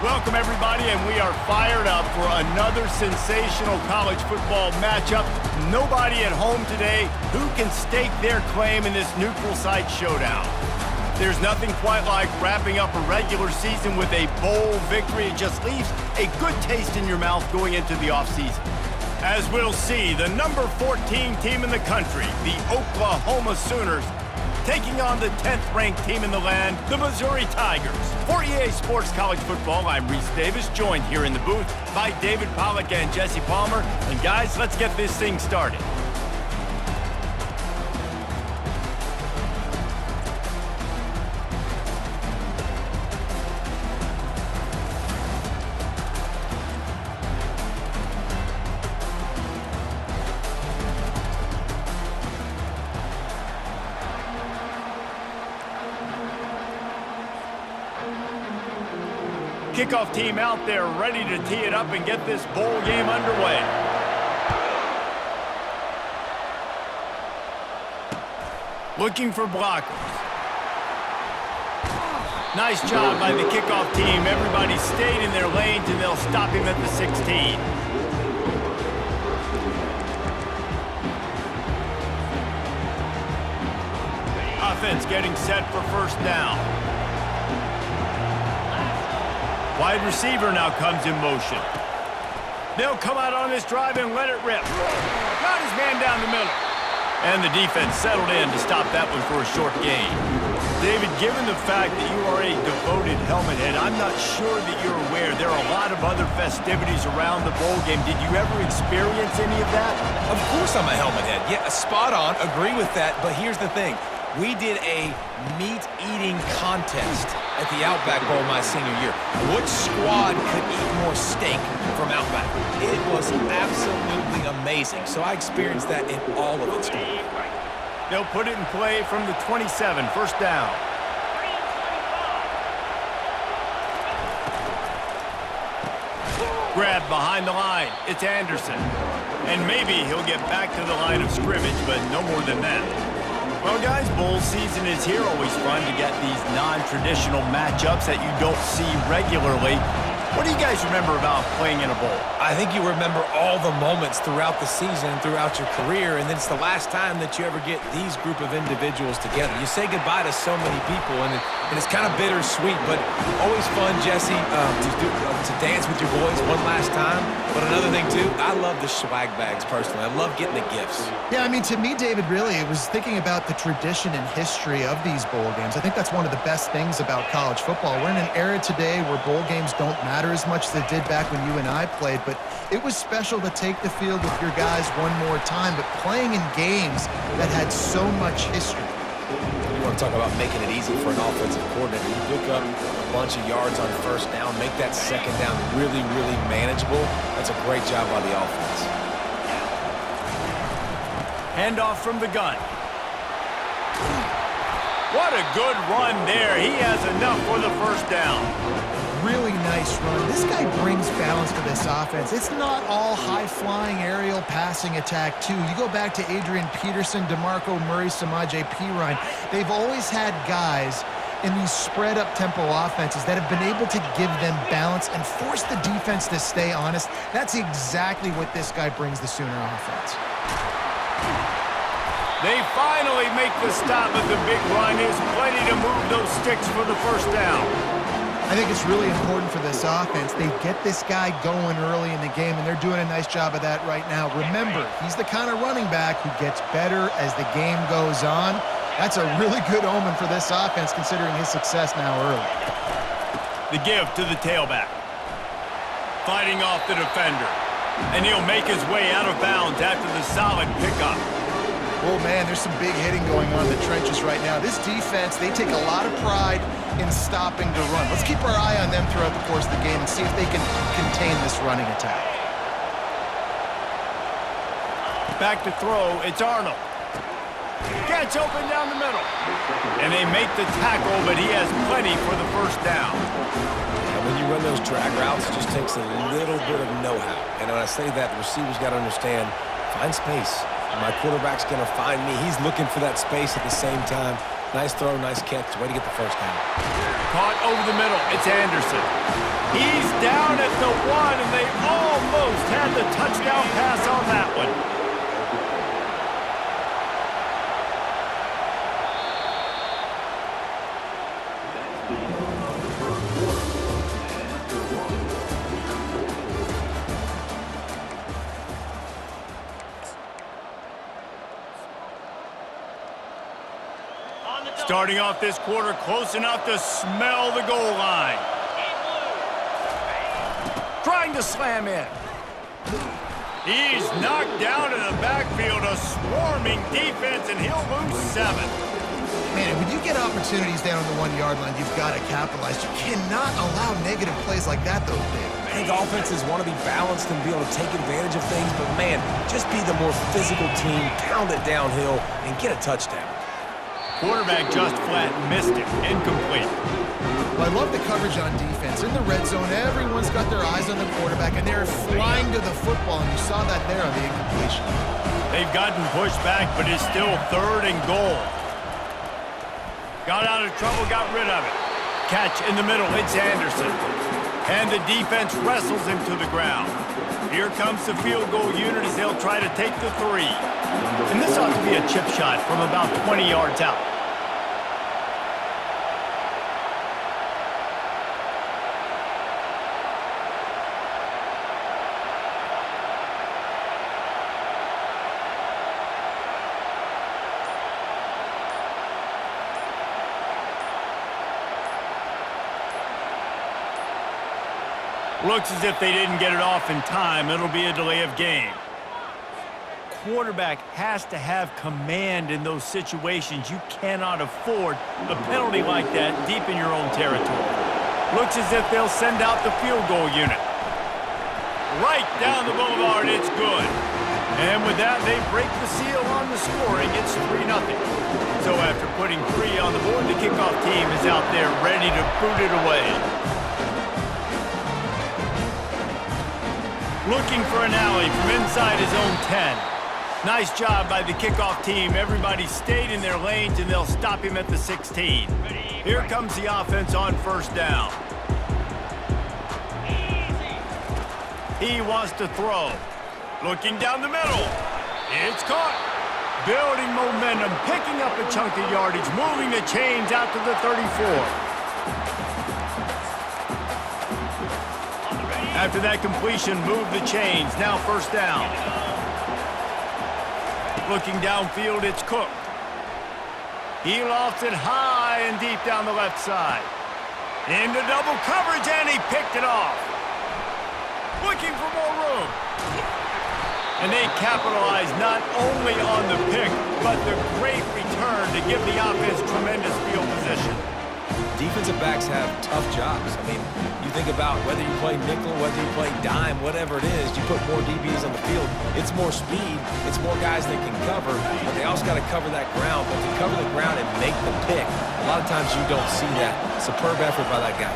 Welcome, everybody, and we are fired up for another sensational college football matchup. Nobody at home today who can stake their claim in this neutral site showdown. There's nothing quite like wrapping up a regular season with a bowl victory. It just leaves a good taste in your mouth going into the offseason. As we'll see, the number 14 team in the country, the Oklahoma Sooners, taking on the 10th-ranked team in the land, the Missouri Tigers. For EA Sports College Football, I'm Reese Davis, joined here in the booth by David Pollack and Jesse Palmer. And guys, let's get this thing started. Kickoff team out there ready to tee it up and get this bowl game underway. Looking for blockers. Nice job by the kickoff team. Everybody stayed in their lanes and they'll stop him at the 16. Offense getting set for first down. Wide receiver now comes in motion. They'll come out on this drive and let it rip. Got his man down the middle. And the defense settled in to stop that one for a short gain. David, given the fact that you are a devoted helmet head, I'm not sure that you're aware there are a lot of other festivities around the bowl game. Did you ever experience any of that? Of course I'm a helmet head. Yeah, spot on. Agree with that. But here's the thing. We did a meat-eating contest at the Outback Bowl my senior year. Which squad could eat more steak from Outback? It was absolutely amazing. So I experienced that in all of its glory. They'll put it in play from the 27, first down. Grab behind the line. It's Anderson. And maybe he'll get back to the line of scrimmage, but no more than that. Well, guys, bowl season is here. Always fun to get these non-traditional matchups that you don't see regularly. What do you guys remember about playing in a bowl? I think you remember all the moments throughout the season and throughout your career, and then it's the last time that you ever get these group of individuals together. You say goodbye to so many people, and it's kind of bittersweet, but always fun, Jesse, to dance with your boys one last time. But another thing, too, I love the swag bags, personally. I love getting the gifts. Yeah, I mean, to me, David, really, it was thinking about the tradition and history of these bowl games. I think that's one of the best things about college football. We're in an era today where bowl games don't matter as much as they did back when you and I played, but it was special to take the field with your guys one more time, but playing in games that had so much history. You want to talk about making it easy for an offensive coordinator. You pick up a bunch of yards on first down, make that second down really, really manageable. That's a great job by the offense. Handoff from the gun. What a good run there. He has enough for the first down. Really nice run. This guy brings balance to this offense. It's not all high-flying aerial passing attack, too. You go back to Adrian Peterson, DeMarco Murray, Samaje Perine. They've always had guys in these spread-up tempo offenses that have been able to give them balance and force the defense to stay honest. That's exactly what this guy brings the Sooner offense. They finally make the stop, but the big run is plenty to move those sticks for the first down. I think it's really important for this offense. They get this guy going early in the game, and they're doing a nice job of that right now. Remember, he's the kind of running back who gets better as the game goes on. That's a really good omen for this offense, considering his success now early. The give to the tailback. Fighting off the defender. And he'll make his way out of bounds after the solid pickup. Oh, man, there's some big hitting going on in the trenches right now. This defense, they take a lot of pride in stopping the run. Let's keep our eye on them throughout the course of the game and see if they can contain this running attack. Back to throw, it's Arnold. Gets open down the middle. And they make the tackle, but he has plenty for the first down. And when you run those drag routes, it just takes a little bit of know-how. And when I say that, the receiver's got to understand, find space. My quarterback's going to find me. He's looking for that space at the same time. Nice throw, nice catch. Way to get the first down. Caught over the middle. It's Anderson. He's down at the 1, and they almost had the touchdown pass on that one. Starting off this quarter close enough to smell the goal line. Trying to slam in. He's knocked down in the backfield, a swarming defense, and he'll lose 7. Man, when you get opportunities down on the 1-yard line, you've got to capitalize. You cannot allow negative plays like that, though, Dave. I think offenses want to be balanced and be able to take advantage of things, but, man, just be the more physical team, pound it downhill, and get a touchdown. Quarterback just flat missed it. Incomplete. Well, I love the coverage on defense. In the red zone, everyone's got their eyes on the quarterback, and they're flying to the football, and you saw that there on the incompletion. They've gotten pushed back, but it's still 3rd and goal. Got out of trouble, got rid of it. Catch in the middle, it's Anderson. And the defense wrestles him to the ground. Here comes the field goal unit as they'll try to take the 3. And this ought to be a chip shot from about 20 yards out. Looks as if they didn't get it off in time. It'll be a delay of game. Quarterback has to have command in those situations. You cannot afford a penalty like that deep in your own territory. Looks as if they'll send out the field goal unit. Right down the boulevard, it's good. And with that, they break the seal on the scoring. It's 3-0. So after putting 3 on the board, the kickoff team is out there ready to boot it away. Looking for an alley from inside his own 10. Nice job by the kickoff team. Everybody stayed in their lanes, and they'll stop him at the 16. Here comes the offense on 1st down. He wants to throw. Looking down the middle. It's caught. Building momentum, picking up a chunk of yardage, moving the chains out to the 34. After that completion, move the chains. Now 1st down. Looking downfield, it's Cook. He lofts it high and deep down the left side. Into double coverage, and he picked it off. Looking for more room. And they capitalize not only on the pick, but the great return to give the offense tremendous field position. Defensive backs have tough jobs. I mean, you think about whether you play nickel, whether you play dime, whatever it is, you put more DBs on the field. It's more speed. It's more guys that can cover, but they also got to cover that ground. But to cover the ground and make the pick, a lot of times you don't see that. Superb effort by that guy.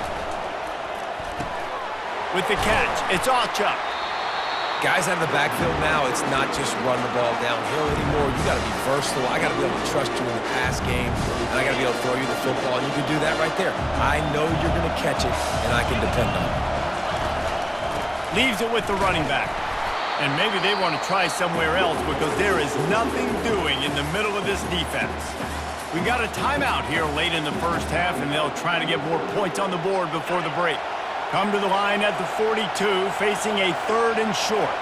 With the catch, it's Achuk. Guys out of the backfield now, it's not just run the ball downhill anymore. You got to be versatile. I got to be able to trust you in the pass game, and I got to be able to throw you the football, and you can do that right there. I know you're going to catch it, and I can depend on it. Leaves it with the running back. And maybe they want to try somewhere else because there is nothing doing in the middle of this defense. We got a timeout here late in the 1st half, and they'll try to get more points on the board before the break. Come to the line at the 42, facing a 3rd and short.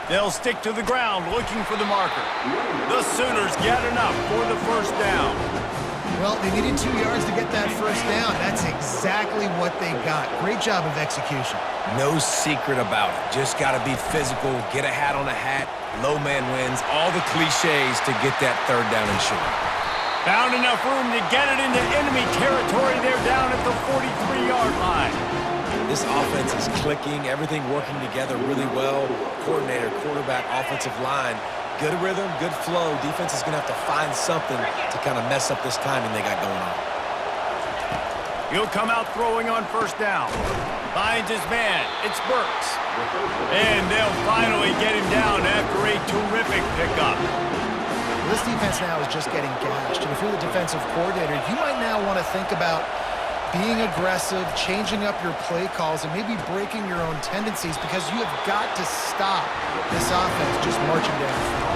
They'll stick to the ground, looking for the marker. The Sooners get enough for the 1st down. Well, they needed 2 yards to get that 1st down. That's exactly what they got. Great job of execution. No secret about it. Just got to be physical, get a hat on a hat, low man wins, all the cliches to get that 3rd down and short. Found enough room to get it into enemy territory. They're down at the 43-yard line. This offense is clicking, everything working together really well. Coordinator, quarterback, offensive line. Good rhythm, good flow. Defense is going to have to find something to kind of mess up this timing they got going on. He'll come out throwing on first down. Finds his man. It's Burks. And they'll finally get him down after a terrific pickup. This defense now is just getting gashed. And if you're the defensive coordinator, you might now want to think about being aggressive, changing up your play calls, and maybe breaking your own tendencies because you have got to stop this offense just marching down the field.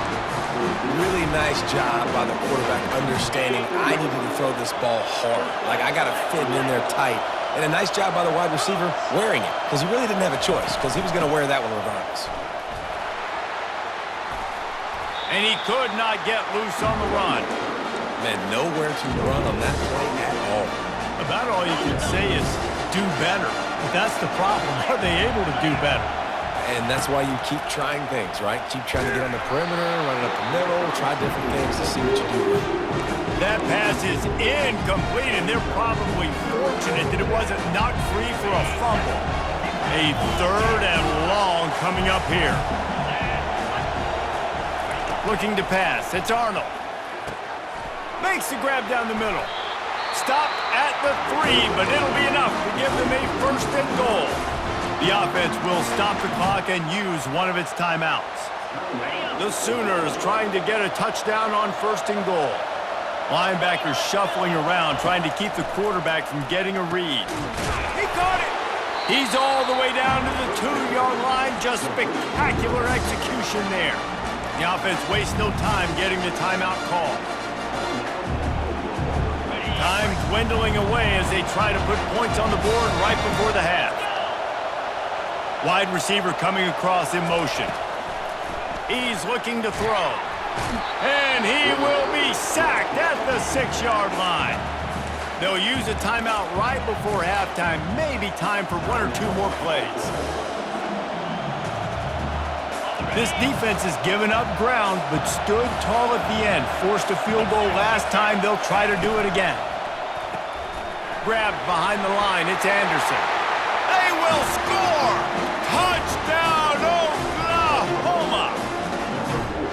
Really nice job by the quarterback understanding I needed to throw this ball hard. Like, I got to fit it in there tight. And a nice job by the wide receiver wearing it because he really didn't have a choice because he was going to wear that one regardless. And he could not get loose on the run. Man, nowhere to run on that play at all. About all you can say is do better. But that's the problem. Are they able to do better? And that's why you keep trying things, right? Keep trying to get on the perimeter, run it up the middle, try different things to see what you do. That pass is incomplete, and they're probably fortunate that it wasn't knocked free for a fumble. A 3rd and long coming up here. Looking to pass. It's Arnold. Makes the grab down the middle. Stopped at the 3, but it'll be enough to give them a 1st and goal. The offense will stop the clock and use one of its timeouts. The Sooners trying to get a touchdown on 1st and goal. Linebackers shuffling around, trying to keep the quarterback from getting a read. He caught it! He's all the way down to the 2-yard line. Just spectacular execution there. The offense wastes no time getting the timeout call. Time dwindling away as they try to put points on the board right before the half. Wide receiver coming across in motion. He's looking to throw. And he will be sacked at the 6-yard line. They'll use a timeout right before halftime. Maybe time for 1 or 2 more plays. This defense has given up ground, but stood tall at the end. Forced a field goal last time. They'll try to do it again. Grabbed behind the line. It's Anderson. They will score! Touchdown, Oklahoma!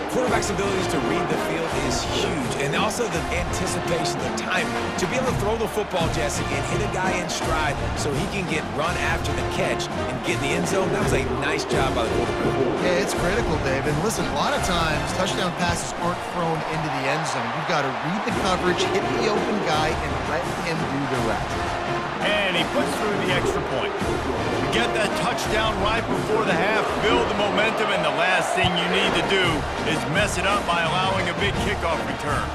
Quarterback's abilities to read the field is huge, and also the anticipation, the timing. To be able to throw the football, Jesse, and hit a guy in stride so he can get run after the catch and get in the end zone, that was a nice job by the quarterback. Yeah, it's critical, Dave. And listen, a lot of times, touchdown passes aren't thrown into the end zone. You've got to read the coverage, hit the open guy, and let him do the rest. And he puts through the extra point. You get that touchdown right before the half, build the momentum, and the last thing you need to do is mess it up by allowing a big kickoff return.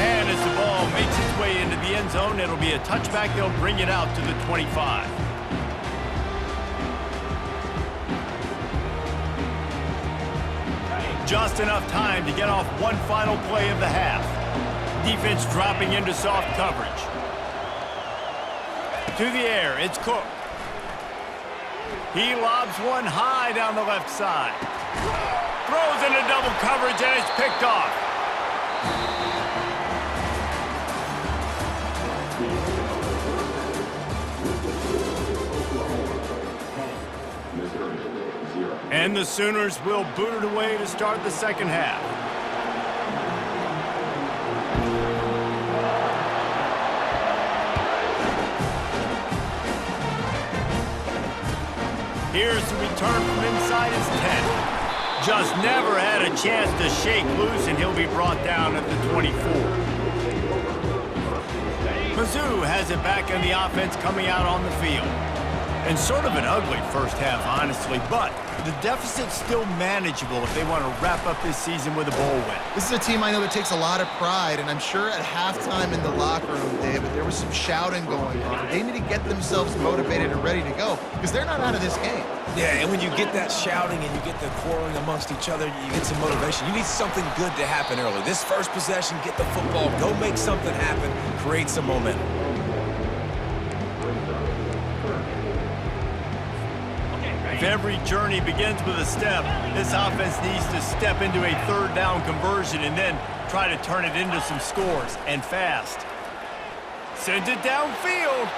And as the ball makes its way into the end zone, it'll be a touchback. They'll bring it out to the 25. Just enough time to get off one final play of the half. Defense dropping into soft coverage. To the air, it's Cook. He lobs one high down the left side. Throws into double coverage, and it's picked off. And the Sooners will boot it away to start the second half. Here's the return from inside his 10. Just never had a chance to shake loose, and he'll be brought down at the 24. Mizzou has it back in the offense coming out on the field. And sort of an ugly first half, honestly, but the deficit's still manageable if they want to wrap up this season with a bowl win. This is a team I know that takes a lot of pride, and I'm sure at halftime in the locker room, David, there was some shouting going on. They need to get themselves motivated and ready to go because they're not out of this game. Yeah, and when you get that shouting and you get the quarreling amongst each other, you get some motivation. You need something good to happen early. This first possession, get the football, go make something happen, create some momentum. If every journey begins with a step, this offense needs to step into a third down conversion and then try to turn it into some scores, and fast. Sends it downfield.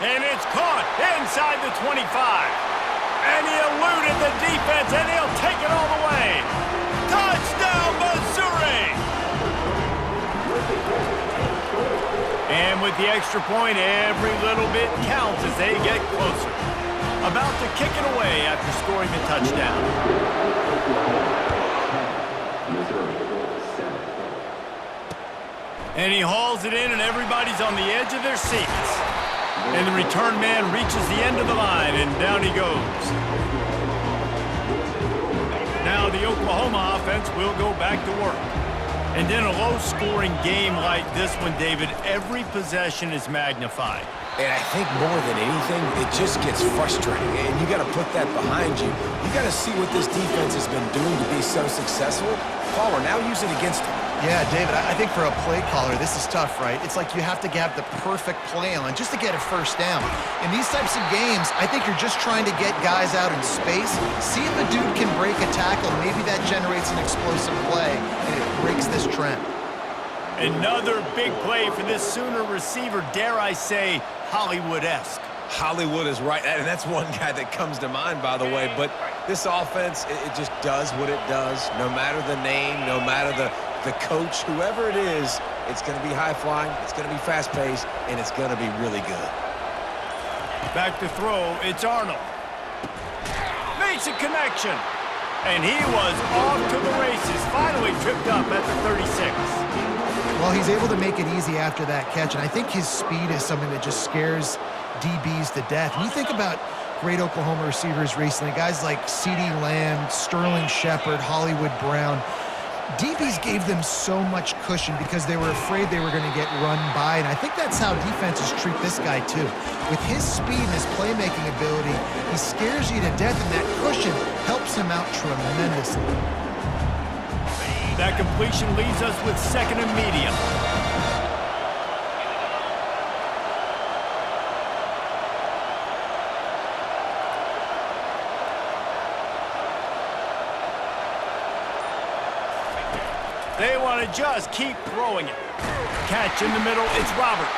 And it's caught inside the 25. And he eluded the defense, and he'll take it all the way. Touchdown, Missouri! And with the extra point, every little bit counts as they get closer. About to kick it away after scoring the touchdown. And he hauls it in, and everybody's on the edge of their seats. And the return man reaches the end of the line, and down he goes. Now the Oklahoma offense will go back to work. And in a low-scoring game like this one, David, every possession is magnified. And I think more than anything, it just gets frustrating. And you got to put that behind you. You got to see what this defense has been doing to be so successful. Caller, now use it against him. Yeah, David, I think for a play caller, this is tough, right? It's like you have to have the perfect play on just to get a first down. In these types of games, I think you're just trying to get guys out in space, see if a dude can break a tackle, maybe that generates an explosive play, and it breaks this trend. Another big play for this Sooner receiver, dare I say, Hollywood-esque. Hollywood is right, and that's one guy that comes to mind, by the way. But this offense, it just does what it does. No matter the name, no matter the coach, whoever it is, it's going to be high-flying, it's going to be fast-paced, and it's going to be really good. Back to throw, it's Arnold. Makes a connection. And he was off to the races, finally tripped up at the 36. Well, he's able to make it easy after that catch, and I think his speed is something that just scares DBs to death. When you think about great Oklahoma receivers recently, guys like CeeDee Lamb, Sterling Shepard, Hollywood Brown, DBs gave them so much cushion because they were afraid they were going to get run by, and I think that's how defenses treat this guy too. With his speed and his playmaking ability, he scares you to death, and that cushion helps him out tremendously. That completion leaves us with second and medium. They want to just keep throwing it. Catch in the middle, it's Roberts.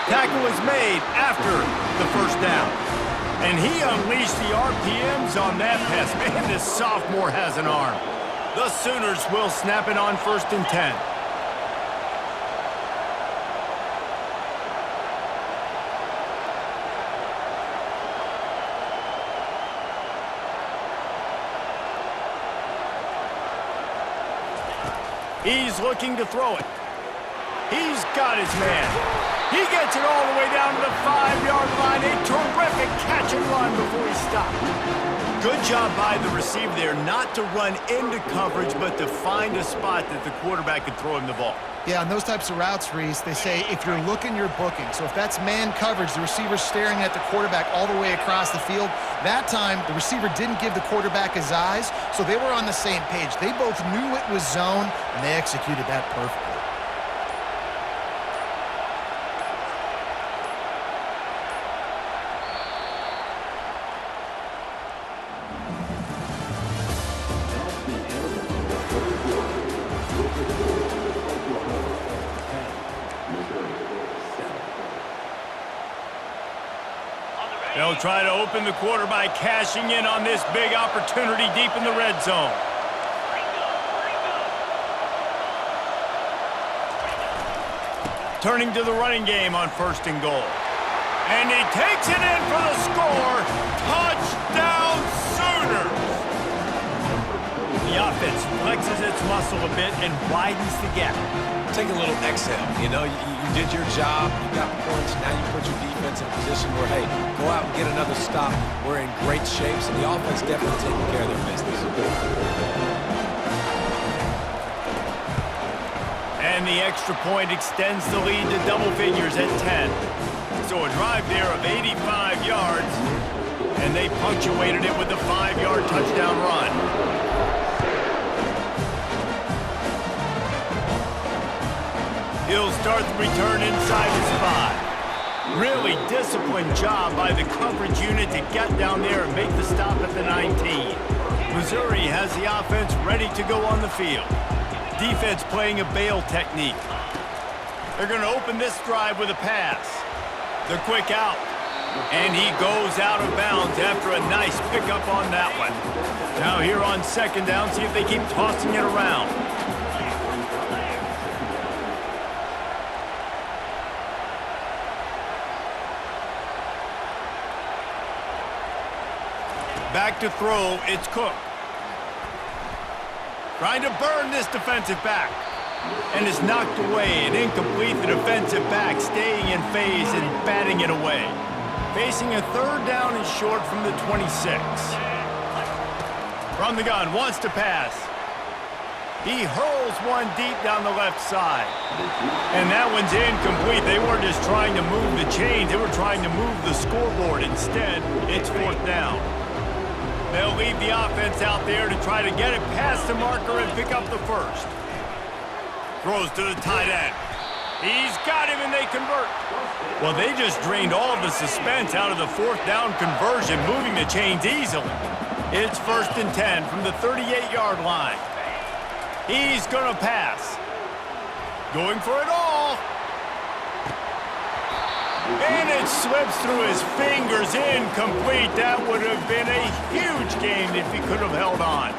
Tackle is made after the first down. And he unleashed the RPMs on that pass. Man, this sophomore has an arm. The Sooners will snap it on 1st and 10. He's looking to throw it. He's got his man. He gets it all the way down to the 5-yard line. A terrific catch and run before he stopped. Good job by the receiver there not to run into coverage, but to find a spot that the quarterback could throw him the ball. Yeah, on those types of routes, Reese, they say if you're looking, you're booking. So if that's man coverage, the receiver's staring at the quarterback all the way across the field. That time, the receiver didn't give the quarterback his eyes, so they were on the same page. They both knew it was zone, and they executed that perfectly. They'll try to open the quarter by cashing in on this big opportunity deep in the red zone. Turning to the running game on 1st and goal. And he takes it in for the score. Touchdown, Sooners! The offense flexes its muscle a bit and widens the gap. Take a little exhale. You know, you did your job. You got points. Now you put your defense in a position where, hey, go out and get another stop. We're in great shape, so the offense definitely taking care of their business. And the extra point extends the lead to double figures at 10. So a drive there of 85 yards, and they punctuated it with a 5-yard touchdown run. He'll start the return inside his 5. Really disciplined job by the coverage unit to get down there and make the stop at the 19. Missouri has the offense ready to go on the field. Defense playing a bail technique. They're going to open this drive with a pass. The quick out. And he goes out of bounds after a nice pickup on that one. Now here on 2nd down, see if they keep tossing it around. Back to throw, it's Cook. Trying to burn this defensive back. And it's knocked away and incomplete. The defensive back staying in phase and batting it away. Facing a third down and short from the 26. From the gun, wants to pass. He hurls one deep down the left side. And that one's incomplete. They weren't just trying to move the chains. They were trying to move the scoreboard. Instead, it's fourth down. They'll leave the offense out there to try to get it past the marker and pick up the first. Throws to the tight end. He's got him, and they convert. Well, they just drained all of the suspense out of the fourth down conversion, moving the chains easily. It's 1st and 10 from the 38-yard line. He's going to pass. Going for it all. And it slips through his fingers, incomplete. That would have been a huge gain if he could have held on.